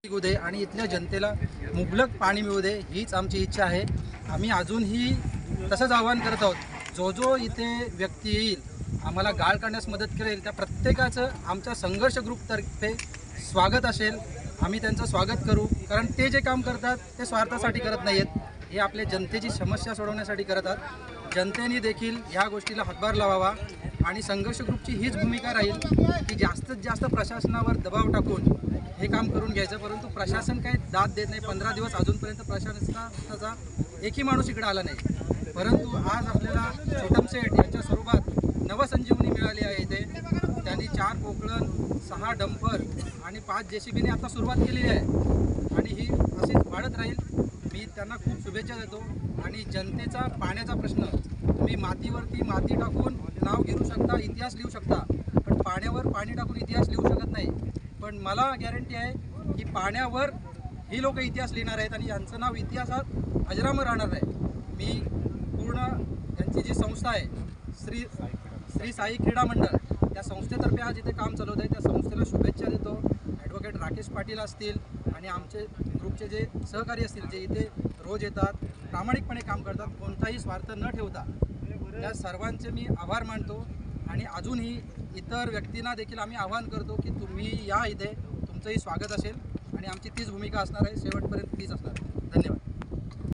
मिळू दे आणि इथल्या जनतेला मुबलक पाणी मिळू दे हीच आमची इच्छा आहे। आम्ही अजूनही तसंच आवाहन करत आहोत, जो जो इथे व्यक्ती येईल आम्हाला गाळ काढण्यास मदत करेल त्या प्रत्येकाचं आमच्या संघर्ष ग्रुपतर्फे स्वागत असेल। आम्ही त्यांचं स्वागत करू, कारण ते जे काम करतात ते स्वार्थासाठी करत नाही आहेत, हे आपल्या जनतेची समस्या सोडवण्यासाठी करतात। जनतेने देखील ह्या गोष्टीला हातभार लावावा आणि संघर्ष ग्रुपची हीच भूमिका राहील की जास्तीत जास्त प्रशासनावर दबाव टाकून हे काम करून घ्यायचं। परंतु प्रशासन काही दाद देत नाही। 15 दिवस अजूनपर्यंत प्रशासनाचा एकही माणूस इकडे आला नाही। परंतु आज आपल्याला छोटम सेठ यांच्या स्वरूपात नवसंजीवनी मिळाली आहे। इथे त्यांनी 4 पोकळण, 6 डंपर आणि 5 JCBने आता सुरुवात केलेली आहे आणि ही अशीच वाढत राहील। मी त्यांना खूप शुभेच्छा देतो। आणि जनतेचा पाण्याचा प्रश्न, तुम्ही मातीवरती माती टाकून नाव घेऊ शकता, इतिहास लिहू शकता, पण पाण्यावर पाणी टाकून इतिहास लिहू शकत नाही। पण मला गॅरंटी आहे की पाण्यावर ही लोक इतिहास लिहिणार आहेत आणि यांचं नाव इतिहासात अजरामर राहणार आहे। मी पूर्ण यांची जी संस्था आहे श्री साई क्रीडा मंडळ, त्या संस्थेतर्फे आज इथे काम चालवत आहे, त्या संस्थेला शुभेच्छा देतो। ॲडव्होकेट राकेश पाटील असतील आणि आमचे ग्रुपचे जे सहकारी असतील, जे इथे रोज येतात, प्रामाणिकपणे काम करतात, कोणताही स्वार्थ न ठेवता, त्या सर्वांचे मी आभार मानतो। आणि अजूनही इतर व्यक्तींना देखील आम्ही आवाहन करतो की तुम्ही या, इथे तुमचंही स्वागत असेल आणि आमची तीच भूमिका असणार आहे, शेवटपर्यंत तीच असणार आहे। धन्यवाद।